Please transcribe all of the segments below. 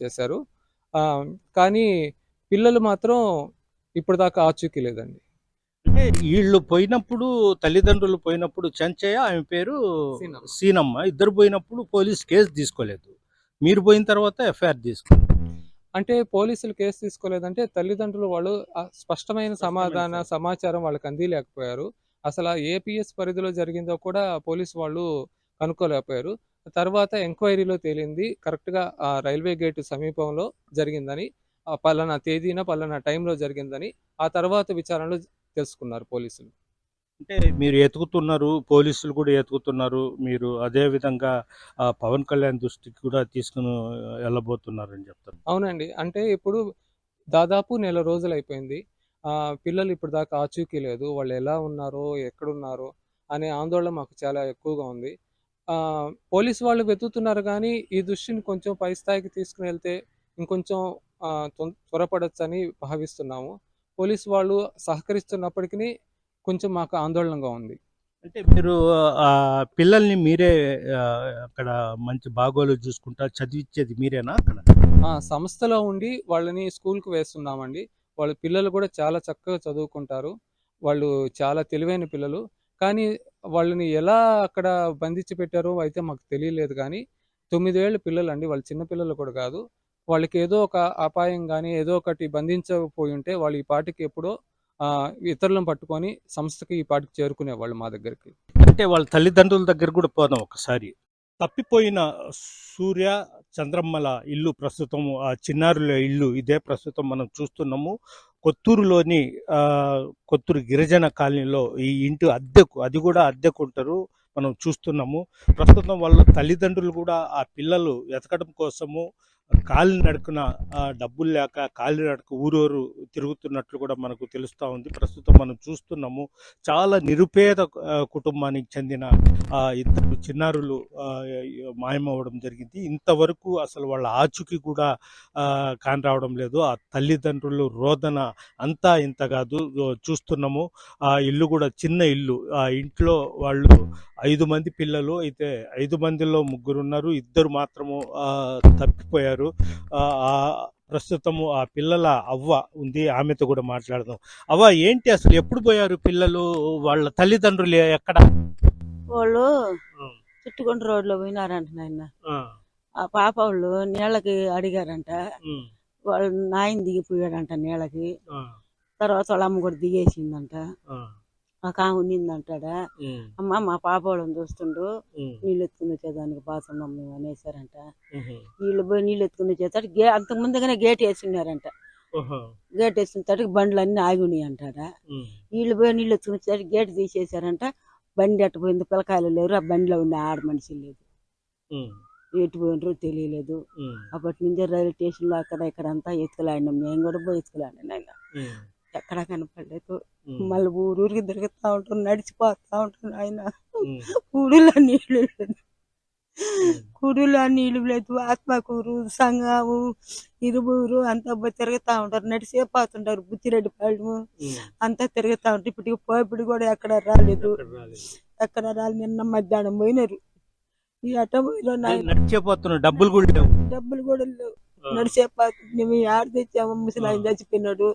చేశారు. ఆహ్, కానీ పిల్లలు మాత్రం ఇప్పటిదాకా ఆచూకీ లేదండి. అంటే ఈళ్ళు పోయినప్పుడు తల్లిదండ్రులు పోయినప్పుడు చెంచయ్య, ఆమె పేరు సీనమ్మ. సీనమ్మ. ఇద్దరు పోయినప్పుడు పోలీస్ కేసు తీసుకోలేదు. మీరు పోయిన తర్వాత ఎఫ్ఐఆర్ తీసుకున్నారు. అంటే పోలీసులు కేసు తీసుకోలేదంటే తల్లిదండ్రులు వాళ్ళు స్పష్టమైన స్పష్టమైన సమాచారం వాళ్ళకి అందియలేకపోయారు. అసల ఏ పీఎస్ పరిధిలో జరిగిందో కూడా పోలీసు వాళ్ళు కనుక్కోలేకపోయారు. తర్వాత ఎంక్వైరీలో తేలింది కరెక్ట్‌గా రైల్వే గేట్ సమీపంలో జరిగిందని. పలానా తేదీన, పలానా టైంలో జరిగిందని. ఆ తర్వాత విచారణలో తెలుసుకున్నారు పోలీసులు. అంటే మీరు ఎతుకుతున్నారు, పోలీసులు కూడా ఎతుకుతున్నారు. మీరు అదే విధంగా పవన్ కళ్యాణ్ దృష్టికి కూడా తీసుకొని ఎళ్ళబోతున్నారని చెప్తున్నారు. అవునండి. అంటే ఇప్పుడు దాదాపు నెల రోజులైపోయింది. పిల్లలు ఇప్పటిదాకా ఆచూకీ లేదు. వాళ్ళెలా ఉన్నారో, ఎక్కడున్నారో అనే ఆందోళన మాకు చాలా ఎక్కువగా ఉంది. పోలీసు వాళ్ళు వెతుకుతున్నారు గానీ, ఈ దృష్టిని కొంచెం పై స్థాయికి తీసుకొనెళ్తే ఇంకొంచెం త్వరపడొచ్చని భావిస్తున్నాము. పోలీసు వాళ్ళు సహకరిస్తున్నప్పటికిని కొంచెం మాకు ఆందోళనగా ఉంది. అంటే మీరు పిల్లల్ని మీరే అక్కడ మంచి బాగోగులు చూసుకుంటా చదివిచ్చేది మీరేనా అక్కడ? సంస్థలో ఉండి వాళ్ళని స్కూలుకి వేస్తున్నామండి. వాళ్ళ పిల్లలు కూడా చాలా చక్కగా చదువుకుంటారు. వాళ్ళు చాలా తెలివైన పిల్లలు. కానీ వాళ్ళని ఎలా అక్కడ బంధించి పెట్టారో అయితే మాకు తెలియలేదు గానీ, 9 ఏళ్ల పిల్లలండి. వాళ్ళు చిన్న పిల్లలు కూడా కాదు. వాళ్ళకి ఏదో ఒక అపాయం గానీ, ఏదో ఒకటి బంధించకపోయుంటే వాళ్ళు ఈ పాటికి ఎప్పుడో ఇతరులను పట్టుకొని సంస్థకి ఈ పాటికి చేరుకునేవాళ్ళు మా దగ్గరికి. అంటే వాళ్ళ తల్లిదండ్రుల దగ్గర కూడా పోదాం ఒకసారి. తప్పిపోయిన సూర్య, చంద్రమ్మల ఇల్లు ప్రస్తుతం ఆ చిన్నారుల ఇల్లు ఇదే ప్రస్తుతం మనం చూస్తున్నాము. కొత్తూరులోని కొత్తూరు గిరిజన కాలనీలో ఈ ఇంటి అద్దెకు, అది కూడా అద్దెకుంటారు, మనం చూస్తున్నాము. ప్రస్తుతం వాళ్ళ తల్లిదండ్రులు కూడా ఆ పిల్లలు వెతకడం కోసము కాలినడకన డబ్బులు లేక కాలినడక ఊరూరు తిరుగుతున్నట్లు కూడా మనకు తెలుస్తూ ఉంది. ప్రస్తుతం మనం చూస్తున్నాము చాలా నిరుపేద కుటుంబానికి చెందిన ఇద్దరు చిన్నారులు మాయమవ్వడం జరిగింది. ఇంతవరకు అసలు వాళ్ళ ఆచూకీ కూడా కానరావడం లేదు. ఆ తల్లిదండ్రులు రోదన అంతా ఇంత కాదు. చూస్తున్నాము ఆ ఇల్లు కూడా చిన్న ఇల్లు. ఆ ఇంట్లో వాళ్ళు 5 మంది పిల్లలు అయితే 5 మందిలో 3 ఉన్నారు, 2 మాత్రము తప్పిపోయారు. ప్రస్తుతము ఆ పిల్లల అవ్వ ఉంది, ఆమెతో కూడా మాట్లాడదాం. అవ్వ, ఏంటి అసలు ఎప్పుడు పోయారు పిల్లలు? వాళ్ళ తల్లిదండ్రులు ఎక్కడ? వాళ్ళు చుట్టుకుంట రోడ్లో పోయినారంట నాయన. ఆ పాప వాళ్ళు నీళ్ళకి అడిగారంట. వాళ్ళ నాయన దిగిపోయాడంట నీళ్ళకి. తర్వాత వాళ్ళ అమ్మ కూడా దిగేసిందంట. ఆ కాము ఉన్నిందంటాడా, అమ్మ మా పాప వాళ్ళని చూస్తుండు, నీళ్ళు ఎత్తుకుని వచ్చేదానికి బాసున్నాం మేము అనేసారంట. వీళ్ళు పోయి నీళ్ళు ఎత్తుకుని వచ్చేసరికి అంతకు ముందుగానే గేట్ వేసి ఉన్నారంట. గేట్ వేసిన తోటికి బండ్లు అన్ని ఆగి ఉన్నాయి అంటారా. వీళ్ళు పోయి నీళ్ళు ఎత్తుకుని వచ్చేసరికి గేట్ తీసేసారంట. బండి అట్టపోయింది, పిల్లకాయలు లేరు, ఆ బండిలో ఉన్న ఆడ మనిషి లేదు, ఎటు పోయినరో తెలియలేదు. అప్పటి నుంచి రైల్వే స్టేషన్ లో అక్కడ ఇక్కడ అంతా ఎత్తుకులాడినాం, మేము కూడా పోయి ఎత్తుకులాడినాం ఆయన. ఎక్కడా కనపడలేదు. మళ్ళీ ఊరూరికి తిరుగుతా ఉంటాం, నడిచిపోతా ఉంటాం ఆయన. ఊరిలో నీళ్ళు లేదు, కుడిలో నీళ్ళు లేదు. ఆత్మకూరు, సంగాము, ఇరుబూరు అంతా తిరుగుతా ఉంటారు, నడిచిపోతుంటారు. బుచ్చిరెడ్డిపాళెము అంతా తిరుగుతా ఉంటారు. ఇప్పుడు కూడా ఎక్కడ రాలేదు. నిన్న మధ్యాహ్నం పోయినారు. ఈ అట్ట పోయిన నడిచిపోతున్నారు, డబ్బులు కూడా లేవు. నడిచేపోతుంది. మేము ఆడ తెచ్చాము, ముసలి ఆయన చచ్చిపోయినాడు.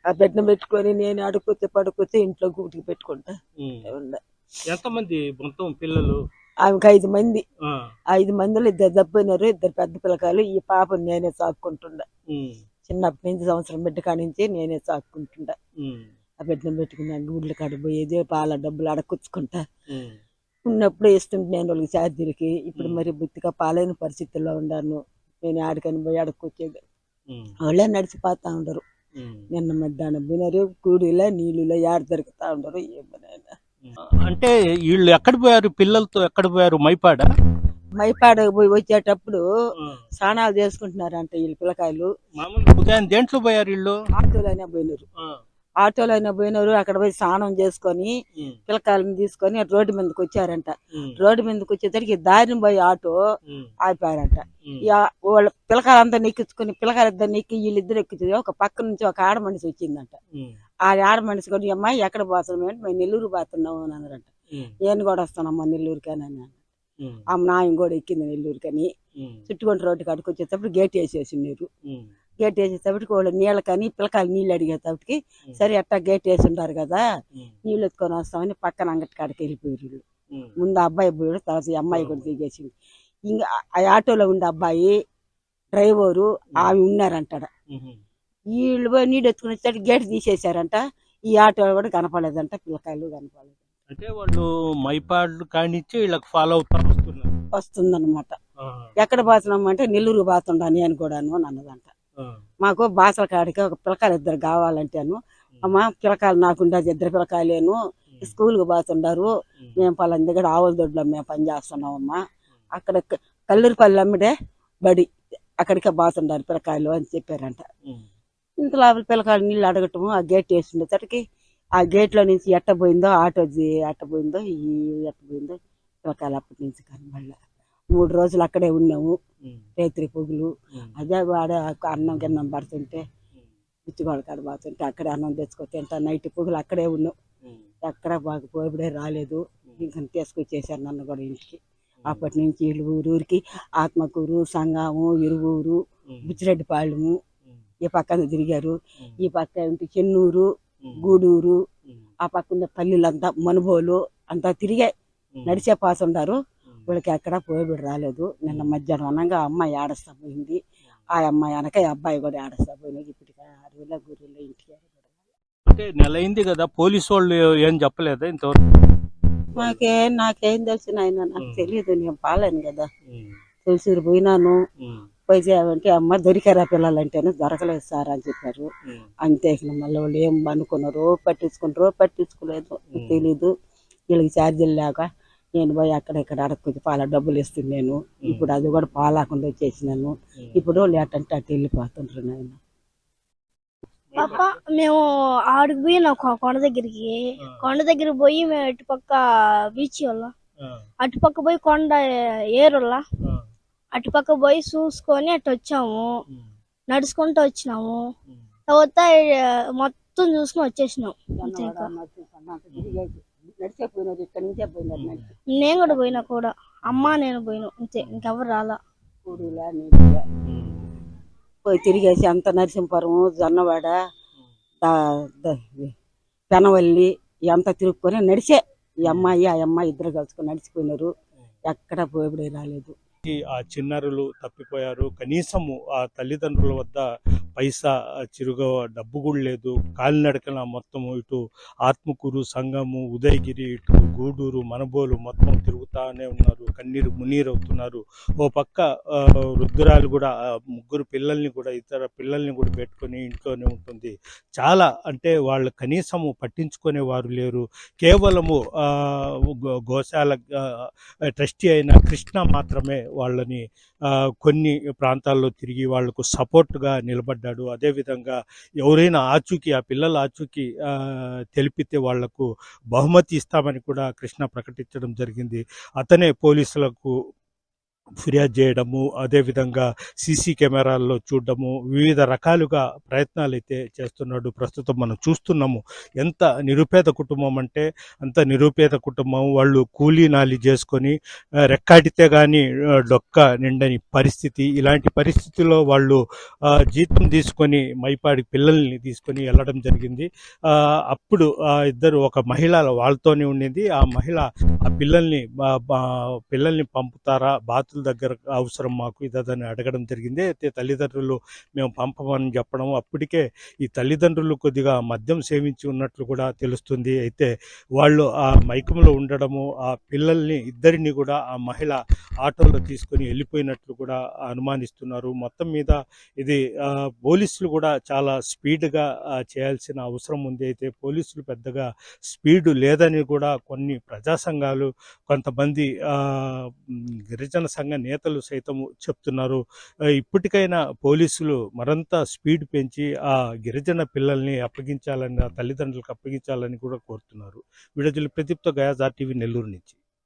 ఆ బిడ్డను పెట్టుకొని నేను అడుకొస్తే పడుకొస్తే ఇంట్లో గూటికి పెట్టుకుంటా. ఎంతమంది మొత్తం పిల్లలు? ఆమెకు 5 మంది. 5 మందిలో 2 దబ్బినారు, 2 పెద్ద పిల్లకాయలు. ఈ పాపను నేనే సాక్కుంటుండా. చిన్నప్పటి నుంచి సంవత్సరం బిడ్డ కానించి నేనే సాక్కుంటుండా. ఆ బిడ్డను పెట్టుకున్నా, గుడ్లు కడిపోయేది, పాల డబ్బులు అడకొచ్చుకుంటా. ఉన్నప్పుడు ఇస్తుంటే నేను వాళ్ళకి ఛార్జీలకి. ఇప్పుడు మరి బుద్ధిగా పాలైన పరిస్థితుల్లో ఉన్నాను. నేను ఆడికని పోయి అడకొచ్చేది. వాళ్ళే నడిచిపోతా ఉండరు. నిన్న మధ్యాహ్నం పోయినారు. కూడిలో నీళ్ళలో ఏడ దొరుకుతా ఉండరు. ఏమైనా అంటే వీళ్ళు ఎక్కడ పోయారు? పిల్లలతో ఎక్కడ పోయారు? మైపాడ పోయి వచ్చేటప్పుడు స్నానాలు చేసుకుంటున్నారంట వీళ్ళు పిల్లకాయలు. ఉదయం దేంట్లో పోయారు వీళ్ళు? ఆటోలో పోయినారు. అక్కడ పోయి స్నానం చేసుకొని పిల్లకాయలను తీసుకొని రోడ్డు మీదకి వచ్చారంట. రోడ్డు మీదకి వచ్చేసరికి దారిని పోయి ఆటో ఆపారంట. వాళ్ళ పిల్లకాయలంతా నెక్కించుకొని, పిల్లకాయలిద్దరు నెక్కి వీళ్ళిద్దరు ఎక్కించు. ఒక పక్క నుంచి ఒక ఆడ మనిషి వచ్చిందంట. ఆ ఆడ మనిషి కూడా, అమ్మాయి ఎక్కడ పోతున్నాం అంటే మేము నెల్లూరు పోతున్నాము అని అన్నారంట. నేను కూడా వస్తానమ్మా నెల్లూరుకి అని. ఆ నాయం కూడా ఎక్కింది నెల్లూరుకని. చుట్టుకుంట రోడ్డు కాడికి వచ్చేటప్పుడు గేట్ వేసేసినారు. గేట్ వేసేటప్పటికి వాళ్ళు నీళ్ళకని పిల్లకాయలు నీళ్ళు అడిగేటప్పటికి సరే అట్టా గేట్ వేసి ఉంటారు కదా, నీళ్ళు ఎత్తుకొని వస్తామని పక్కన అంగటి కాడికి వెళ్ళిపోయారు వీళ్ళు. ముందు ఆ అబ్బాయి పోయాడు, తర్వాత ఈ అమ్మాయి కూడా దిగేసింది. ఇంకా ఆ ఆటోలో ఉండే అబ్బాయి డ్రైవరు ఆమె ఉన్నారంటాడు. వీళ్ళు పోయి నీళ్ళు ఎత్తుకుని వచ్చేసరికి గేట్ తీసేశారంట. ఈ ఆటో కూడా కనపడలేదంట, పిల్లకాయలు కనపడలేదు. అంటే వాళ్ళు మైపాడు కానిచ్చి వీళ్ళకి ఫాలో అవుతా వస్తుందన్నమాట. ఎక్కడ బాతున్నాం అంటే నెల్లూరు బాతుండా నేను కూడాను అని అన్నదంట. మాకు బాసల కాడికి ఒక పిల్లకాయలు 2 కావాలంటేను, అమ్మ పిల్లకాయలు నాకుండేది 2 పిల్లకాయలేను, స్కూల్కి బాతుండారు, మేము పలానా దగ్గర ఆవుల దొడ్లో మేము పని చేస్తున్నామమ్మా, అక్కడ కల్లూరుపల్లి అమ్మిడే బడి అక్కడికే బాతుండారు పిల్లకాయలు అని చెప్పారంట. ఇంత లోపల పిల్లకాయలు నీళ్ళు అడగటము ఆ గేట్ వేసిండేసరికి ఆ గేట్లో నుంచి ఎట్టబోయిందో ఆటో ఎట్టబోయిందో ఎట్టబోయిందో పిల్లకాయలు అప్పటి నుంచి కనబడలే. 3 రోజులు అక్కడే ఉన్నాము, రేత్రి పొగులు. అదే వాడ అన్నం గిన్నం పడుతుంటే బిచ్చిగోడ కాడ పోతుంటే అక్కడే అన్నం తెచ్చుకో తింటా, నైట్ పొగులు అక్కడే ఉన్నాం. ఎక్కడ బాగా పోయిబడే రాలేదు. ఇంకా తీసుకొచ్చేసారు నన్ను కూడా ఇంటికి. అప్పటి నుంచి వీళ్ళు ఊరూరికి ఆత్మకూరు, సంగము, ఇరువూరు, బుచ్చిరెడ్డిపాళెము ఈ పక్కన తిరిగారు. ఈ పక్క ఉంటే చెన్నూరు, గూడూరు, ఆ పక్క ఉన్న పల్లెలంతా మనుబోలు అంతా తిరిగే నడిచే పాసుండారు. వీళ్ళకి ఎక్కడా పోయిబడి రాలేదు. నిన్న మధ్యాహ్నం అనగా అమ్మాయి ఆడస్తా పోయింది. ఆ అమ్మాయి అనక ఈ అబ్బాయి కూడా ఆడస్తా పోయినది. ఇప్పటికి 6 గురువుల ఇంటికి. అంటే నెల అయింది కదా, పోలీసు వాళ్ళు ఏం చెప్పలేదా ఇంతవరకు? నాకేం తెలిసిన ఆయన నాకు తెలియదు, నేను పాలేను కదా. తెలిసి పోయినాను, పోయితే అమ్మ దొరికారా పిల్లలంటేనే దొరకలేదు సార్ అని చెప్పారు. అంతే. మళ్ళీ వాళ్ళు ఏం అనుకున్నారు, పట్టించుకోలేదు తెలీదు. వీళ్ళకి ఛార్జీలు లేక నేను పోయి అక్కడెక్కడ అడగొచ్చి పాల డబ్బులు ఇస్తున్నాను. ఇప్పుడు అది కూడా పాలాకుండా వచ్చేసినాను. ఇప్పుడు లేటంటే అటు వెళ్ళిపోతుంటారు నాయన. పాప మేము ఆడికి పోయినాం కొండ దగ్గరికి పోయి మేము ఇటుపక్క బీచ్ వల్ల అటుపక్క పోయి కొండ ఏరుల్లా అటుపక్క పోయి చూసుకొని అటు వచ్చాము, నడుచుకుంటూ వచ్చినాము. తర్వాత మొత్తం చూసుకుని వచ్చేసినాం. నేను కూడా పోయినా కూడా, అమ్మ నేను పోయినా అంతే, ఇంకెవరు రాలా. పోయి తిరిగేసి అంత నరసింపురం, జొన్నవాడ, పెనవల్లి అంతా తిరుక్కొని నడిచే ఈ అమ్మాయి ఆ అమ్మాయి ఇద్దరు కలుసుకొని నడిచిపోయినారు. ఎక్కడ పోయిబడి రాలేదు. ఆ చిన్నారులు తప్పిపోయారు. కనీసము ఆ తల్లిదండ్రుల వద్ద పైసా చిరుగ డబ్బు కూడా లేదు. కాలినడకన మొత్తము ఇటు ఆత్మకూరు, సంగము, ఉదయగిరి, ఇటు గూడూరు, మనబోలు మొత్తం తిరుగుతానే ఉన్నారు. కన్నీరు మున్నీరు అవుతున్నారు. ఓ పక్క వృద్ధురాలు కూడా 3 పిల్లల్ని కూడా ఇతర పిల్లల్ని కూడా పెట్టుకొని ఇంట్లోనే ఉంటుంది. చాలా అంటే వాళ్ళు కనీసము పట్టించుకునే వారు లేరు. కేవలము గోశాల ట్రస్టీ అయిన కృష్ణ మాత్రమే వాళ్ళని కొన్ని ప్రాంతాల్లో తిరిగి వాళ్లకు సపోర్ట్గా నిలబడ్డాడు. అదేవిధంగా ఎవరైనా ఆచూకీ ఆ పిల్లల ఆచూకీ తెలిపితే వాళ్లకు బహుమతి ఇస్తామని కూడా కృష్ణ ప్రకటించడం జరిగింది. అతనే పోలీసులకు ఫిర్యాదు చేయడము, అదేవిధంగా సీసీ కెమెరాల్లో చూడడము, వివిధ రకాలుగా ప్రయత్నాలు అయితే చేస్తున్నాడు. ప్రస్తుతం మనం చూస్తున్నాము ఎంత నిరుపేద కుటుంబం అంటే అంత నిరుపేద కుటుంబం. వాళ్ళు కూలీ నాలి చేసుకొని రెక్కాడితే కానీ డొక్క నిండని పరిస్థితి. ఇలాంటి పరిస్థితుల్లో వాళ్ళు జీతం తీసుకొని మైపాడి పిల్లల్ని తీసుకొని వెళ్ళడం జరిగింది. అప్పుడు ఇద్దరు ఒక మహిళ వాళ్ళతోనే ఉండింది. ఆ మహిళ ఆ పిల్లల్ని పంపుతారా, బాతుల దగ్గర అవసరం మాకు ఇదని అడగడం జరిగింది. అయితే తల్లిదండ్రులు మేము పంపమని చెప్పడం, అప్పటికే ఈ తల్లిదండ్రులు కొద్దిగా మద్యం సేవించి ఉన్నట్లు కూడా తెలుస్తుంది. అయితే వాళ్ళు ఆ మైకంలో ఉండడము, ఆ పిల్లల్ని ఇద్దరిని కూడా ఆ మహిళ ఆటోలో తీసుకొని వెళ్ళిపోయినట్లు కూడా అనుమానిస్తున్నారు. మొత్తం మీద ఇది పోలీసులు కూడా చాలా స్పీడ్గా చేయాల్సిన అవసరం ఉంది. అయితే పోలీసులు పెద్దగా స్పీడ్ లేదని కూడా కొన్ని ప్రజా సంఘాలు, కొంతమంది గిరిజన సంఘ నేతలు సైతం చెప్తున్నారు. ఇప్పటికైనా పోలీసులు మరింత స్పీడ్ పెంచి ఆ గిరిజన పిల్లల్ని అప్పగించాలని, తల్లిదండ్రులకు అప్పగించాలని కూడా కోరుతున్నారు. వీడియో ప్రదీప్తో గయాజ్ RTV నెల్లూరు నుంచి.